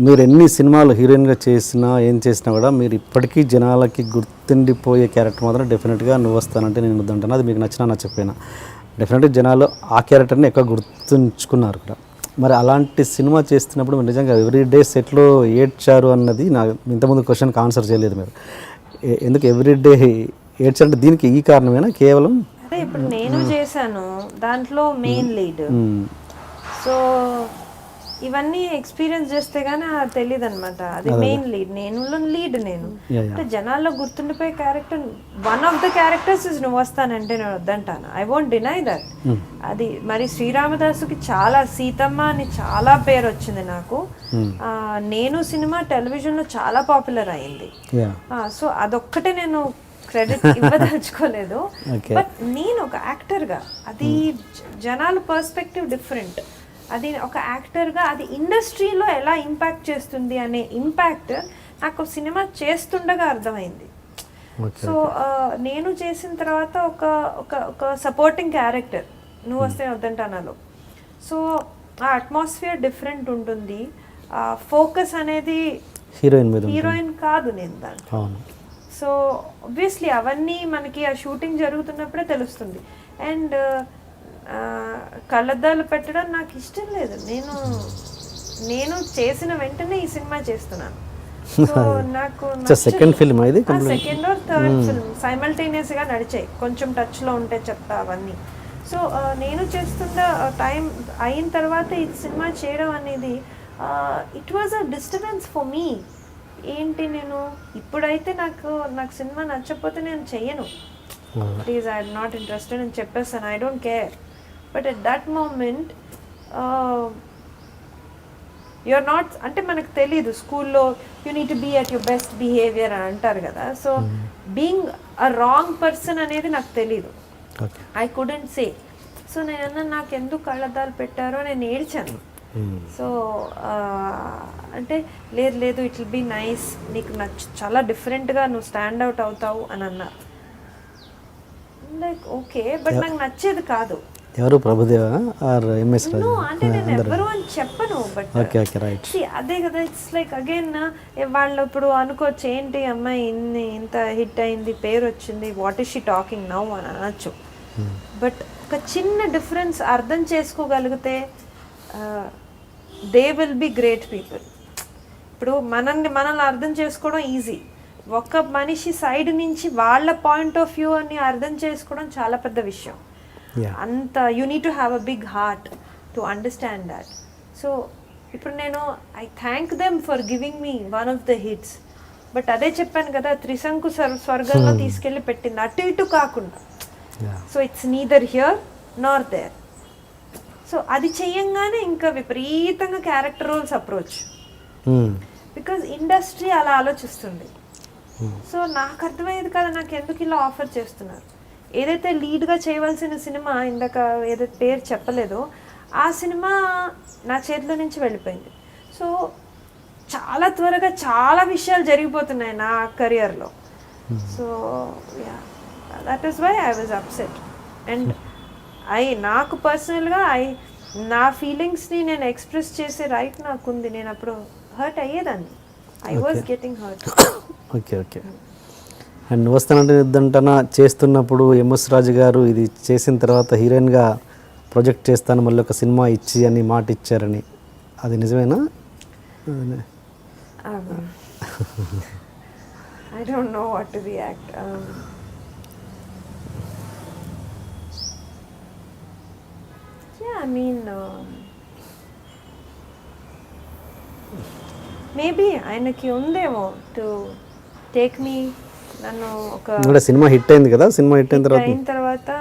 మీరు ఎన్ని సినిమాలు హీరోయిన్గా చేసినా ఏం చేసినా కూడా మీరు ఇప్పటికీ జనాలకి గుర్తుండిపోయే క్యారెక్టర్ మాత్రం డెఫినెట్గా నువ్వు వస్తానంటే నేను వద్దంటాను. అది మీకు నచ్చినా నచ్చకపోయినా డెఫినెట్గా జనాలు ఆ క్యారెక్టర్ని ఎక్కువ గుర్తుంచుకున్నారు కూడా. మరి అలాంటి సినిమా చేస్తున్నప్పుడు మీరు నిజంగా ఎవ్రీడే సెట్లో ఏడ్చారు అన్నది నా ఇంతకుముందు క్వశ్చన్కి ఆన్సర్ చేయలేదు మీరు. ఎందుకు ఎవ్రీడే ఏడ్చారంటే దీనికి ఈ కారణమేనా కేవలం? అదే ఇప్పుడు నేను చేశాను దాంట్లో మెయిన్ లీడ్, సో ఇవన్నీ ఎక్స్పీరియన్స్ చేస్తే గానీ తెలియదు అనమాట. అది మెయిన్ లీడ్, నేను అంటే జనాల్లో గుర్తుండిపోయే character, one of the characters is నువ్వు వస్తానంటే నేను వద్దంటాను. I won't deny that. అది మరి శ్రీరామదాసుకి చాలా, సీతమ్మ అని చాలా పేరు వచ్చింది నాకు. నేను సినిమా టెలివిజన్లో చాలా పాపులర్ అయింది. సో అదొక్కటే నేను క్రెడిట్ ఇవ్వదలుచుకోలేదు. బట్ నేను ఒక యాక్టర్గా అది జనాల పర్స్పెక్టివ్ డిఫరెంట్. అది ఒక యాక్టర్గా అది ఇండస్ట్రీలో ఎలా ఇంపాక్ట్ చేస్తుంది అనే ఇంపాక్ట్ నాకు సినిమా చేస్తుండగా అర్థమైంది. సో నేను చేసిన తర్వాత ఒక సపోర్టింగ్ క్యారెక్టర్ నువ్వు వస్తే వద్దంటానాలో, సో ఆ అట్మాస్ఫియర్ డిఫరెంట్ ఉంటుంది. ఫోకస్ అనేది హీరోయిన్ కాదు నేను దాంట్లో. సో ఆబ్వియస్లీ అవన్నీ మనకి ఆ షూటింగ్ జరుగుతున్నప్పుడే తెలుస్తుంది. అండ్ కళ్ళద్దాలు పెట్టడం నాకు ఇష్టం లేదు. నేను చేసిన వెంటనే ఈ సినిమా చేస్తున్నాను. సో నాకు second film, second or third film simultaneous గా నడిచాయి. కొంచెం టచ్ లో ఉంటే చెప్తా అవన్నీ. సో నేను చేస్తున్న టైం అయిన తర్వాత ఈ సినిమా చేయడం అనేది it was a disturbance for me. ఏంటి నేను ఇప్పుడైతే నాకు సినిమా నచ్చకపోతే నేను చెయ్యను, ప్లీజ్ ఐఎమ్ నాట్ ఇంట్రెస్టెడ్ అని చెప్పేస్తాను, I don't care. But at that moment you're not, అంటే మనకు తెలీదు స్కూల్లో you need to be at your best behaviour అని అంటారు కదా. So being a wrong person అనేది నాకు తెలీదు, ఐ కుడెంట్ సే. సో నేను నాకు ఎందుకు కళ్ళద్దాలు పెట్టారో నేను ఏడ్చాను. సో అంటే లేదు ఇట్ విల్ బీ నైస్, నీకు చాలా డిఫరెంట్గా నువ్వు స్టాండ్ అవుట్ అవుతావు అని అన్నారు. లైక్ ఓకే, బట్ నాకు నచ్చేది కాదు. ఎవరు ప్రభుదేవా ఆర్ ఎంఎస్ రాజు? అంటే నేను ఎవరు అని చెప్పను, బట్ అదే కదా. ఇట్స్ లైక్ అగైన్ వాళ్ళు ఇప్పుడు అనుకోవచ్చు ఏంటి అమ్మాయి ఇంత హిట్ అయింది, పేరు వచ్చింది, what is she talking now అని అనొచ్చు. బట్ ఒక చిన్న డిఫరెన్స్ అర్థం చేసుకోగలిగితే they will be great people. ఇప్పుడు మనల్ని అర్థం చేసుకోవడం ఈజీ, ఒక మనిషి సైడ్ నుంచి వాళ్ళ పాయింట్ ఆఫ్ వ్యూ అని అర్థం చేసుకోవడం చాలా పెద్ద విషయం. అంత you need to have a big heart to understand that. So ఇప్పుడు నేను I thank them for giving me one of the hits. But అదే చెప్పాను కదా, త్రిశంకు స్వర్గంలో తీసుకెళ్ళి పెట్టింది అటు ఇటు కాకుండా. So it's neither here nor there. So అది చెయ్యంగానే ఇంకా విపరీతంగా character roles approach, because industry అలా ఆలోచిస్తుంది. సో నాకు అర్థమయ్యేది కదా, నాకు ఎందుకు ఇలా ఆఫర్ చేస్తున్నారు. ఏదైతే లీడ్గా చేయవలసిన సినిమా, ఇందాక ఏదైతే పేరు చెప్పలేదో ఆ సినిమా నా చేతిలో నుంచి వెళ్ళిపోయింది. సో చాలా త్వరగా చాలా విషయాలు జరిగిపోతున్నాయి నా కెరియర్లో. So yeah, that is why I was upset. And నాకు పర్సనల్గా నా ఫీలింగ్స్ని నేను ఎక్స్ప్రెస్ చేసే రైట్ నాకుంది. నేను అప్పుడు హర్ట్ అయ్యేదాన్ని, I was getting hurt. Okay. And నువ్వు వస్తానంటే వద్దంటనా చేస్తున్నప్పుడు ఎంఎస్ రాజు గారు ఇది చేసిన తర్వాత హీరోయిన్గా ప్రొజెక్ట్ చేస్తాను మళ్ళీ ఒక సినిమా ఇచ్చి అని మాట ఇచ్చారని, అది నిజమేనా? I don't know what to react. I mean, maybe ఆయనకి ఉందేమో టు టేక్ మీ. నన్ను ఒక సినిమా హిట్ అయింది కదా, సినిమా హిట్ అయిన తర్వాత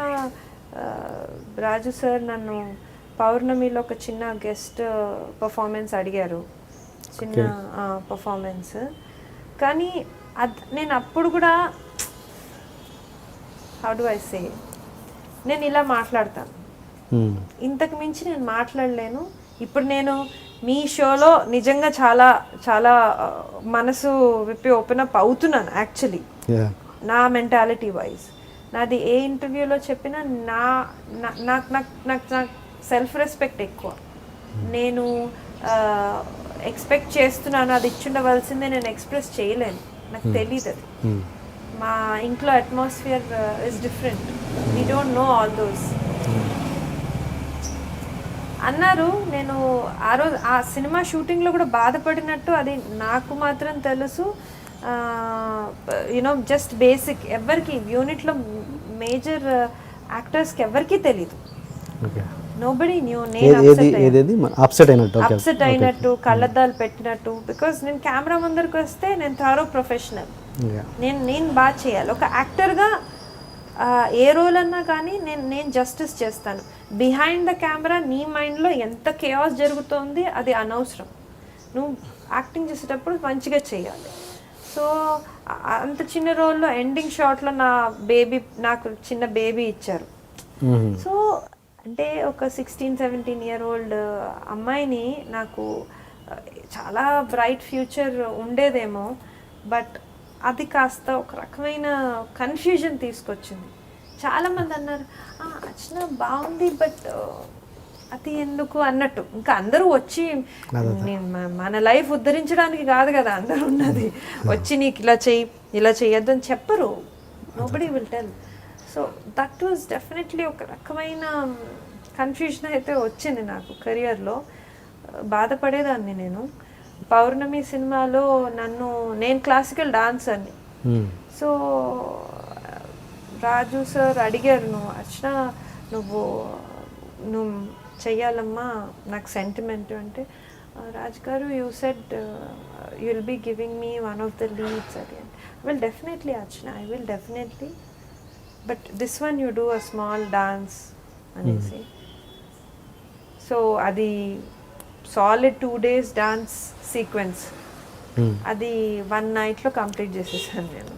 రాజు సార్ నన్ను పౌర్ణమిలో ఒక చిన్న గెస్ట్ పర్ఫార్మెన్స్ అడిగారు, చిన్న పర్ఫార్మెన్స్. కానీ నేను అప్పుడు కూడా హౌ డు ఐ సే, నేను ఇలా మాట్లాడతాను, ఇంతకు మించి నేను మాట్లాడలేను. ఇప్పుడు నేను మీ షోలో నిజంగా చాలా చాలా మనసు విప్పి ఓపెన్ అప్ అవుతున్నాను. యాక్చువల్లీ నా మెంటాలిటీ వైజ్ నాది ఏ ఇంటర్వ్యూలో చెప్పినా నాకు సెల్ఫ్ రెస్పెక్ట్ ఎక్కువ. నేను ఎక్స్పెక్ట్ చేస్తున్నాను అది ఇచ్చుండవలసిందే నేను ఎక్స్ప్రెస్ చేయలేను, నాకు తెలియదు అది. మా ఇంట్లో atmosphere is different, we don't know all those అన్నారు. నేను ఆ రోజు ఆ సినిమా షూటింగ్లో కూడా బాధపడినట్టు అది నాకు మాత్రం తెలుసు. యునో జస్ట్ బేసిక్, ఎవరికి యూనిట్లో మేజర్ యాక్టర్స్కి ఎవరికీ తెలీదు. Nobody new. నేను అప్సెట్ అయినట్టు కళ్ళద్దాలు పెట్టినట్టు, బికాజ్ నేను కెమెరా ముందరికి వస్తే నేను థారో ప్రొఫెషనల్, నేను బాగా చేయాలి ఒక యాక్టర్గా. ఏ రోల్ అన్నా కానీ నేను జస్టిస్ చేస్తాను. బిహైండ్ ద కెమెరా నీ మైండ్లో ఎంత కేయాస్ జరుగుతోంది అది అనవసరం, నువ్వు యాక్టింగ్ చేసేటప్పుడు మంచిగా చేయాలి. సో అంత చిన్న రోల్లో ఎండింగ్ షాట్లో నాకు చిన్న బేబీ ఇచ్చారు. సో అంటే ఒక 16-17 year old అమ్మాయిని నాకు చాలా బ్రైట్ ఫ్యూచర్ ఉండేదేమో, బట్ అది కాస్త ఒక రకమైన కన్ఫ్యూజన్ తీసుకొచ్చింది. చాలామంది అన్నారు అర్చన బాగుంది బట్ అది ఎందుకు అన్నట్టు. ఇంకా అందరూ వచ్చి మన లైఫ్ ఉద్ధరించడానికి కాదు కదా అందరూ ఉన్నది, వచ్చి నీకు ఇలా చెయ్యొద్దు అని చెప్పరు. Nobody will tell. So that was definitely ఒక రకమైన కన్ఫ్యూజన్ అయితే వచ్చింది నాకు కెరియర్లో. బాధపడేదాన్ని నేను. పౌర్ణమి సినిమాలో నేను క్లాసికల్ డాన్సర్ని. సో రాజు సార్ అడిగారు, నువ్వు అర్చన నువ్వు చెయ్యాలమ్మా నాకు సెంటిమెంట్ అంటే, రాజ్ గారు you said you will be giving me one of the leads again. Will definitely Archana, I will definitely, but this one you do a small dance అనేసి. సో అది సాలిడ్ 2 days డాన్స్ సీక్వెన్స్, అది 1 nightలో complete చేసేసాను నేను.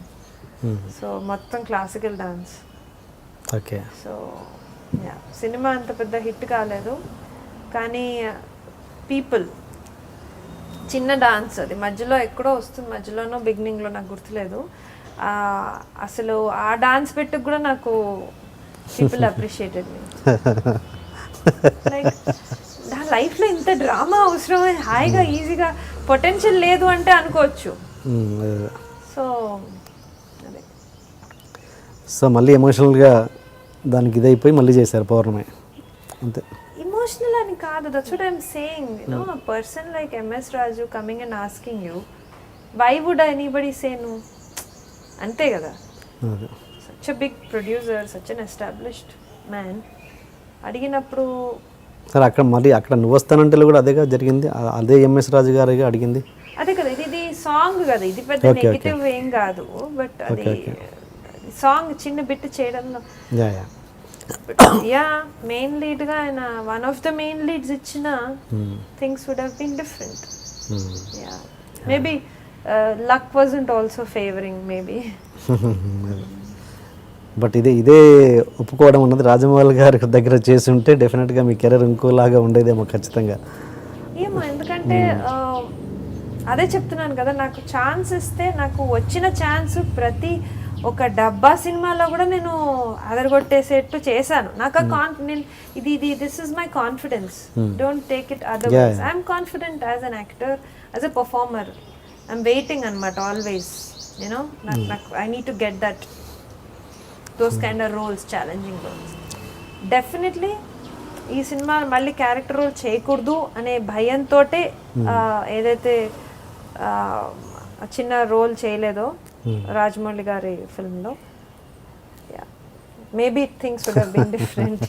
So మొత్తం classical dance. Okay. So cinema అంత పెద్ద hit కాలేదు, కానీ పీపుల్ చిన్న డాన్స్ అది మధ్యలో ఎక్కడో వస్తుంది, మధ్యలోనో బిగినింగ్లో నాకు గుర్తులేదు. అసలు ఆ డాన్స్ పెట్టుకు కూడా నాకు పీపుల్ అప్రిషియేటెడ్ మీ. లైక్ నా లైఫ్లో ఇంత డ్రామా అవసరం, హాయిగా ఈజీగా పొటెన్షియల్ లేదు అంటే అనుకోవచ్చు. సో అదే. సో మళ్ళీ ఎమోషనల్గా దానికి ఇదైపోయి మళ్ళీ చేశారు పౌర్ణమి అంతే. ఎమోషనల్ అని కాదు, that's what I'm saying. You know a person like MS Raju coming and asking you why would anybody say no, అంతే కదా. Such a big producer, such an established man అడిగినప్పుడు సరే అక్కడ నువ్వు వస్తానంటే కూడా అదేగా జరిగింది, అదే MS రాజు గారిగా అడిగింది. అదే కదా, ఇది సాంగ్ కదా, ఇది పెద్ద నెగిటివ్ ఏం కాదు, బట్ అది సాంగ్ చిన్న బిట్ చేయడంలో మెయిన్ లీడ్ గా ఆయన one of the main leads ఇచ్చిన things would have been different. Maybe luck wasn't also favouring maybe. But ఇదే ఒప్పుకోవడం అన్నది రాజమౌళి గారి దగ్గర చేసి ఉంటే డెఫినెట్గా మీ కెరీర్ ఇంకోలాగా ఉండేదేమో ఖచ్చితంగా. ఏమో, ఎందుకంటే అదే చెప్తున్నాను కదా, నాకు ఛాన్స్ ఇస్తే, నాకు వచ్చిన ఛాన్స్ ప్రతి ఒక డబ్బా సినిమాలో కూడా నేను అదరగొట్టేసేట్టు చేశాను. నాకు ఇది this is my confidence, don't take it otherwise. I'm confident as an actor, as a performer. I'm waiting అనమాట ఆల్వేస్, యూనో నాకు I need to get that those kind of roles, challenging roles. Definitely ఈ సినిమా మళ్ళీ character role చేయకూడదు అనే భయంతో ఏదైతే చిన్న రోల్ చేయలేదో రాజమౌళి గారి ఫిల్మ్లో, maybe things would have been different.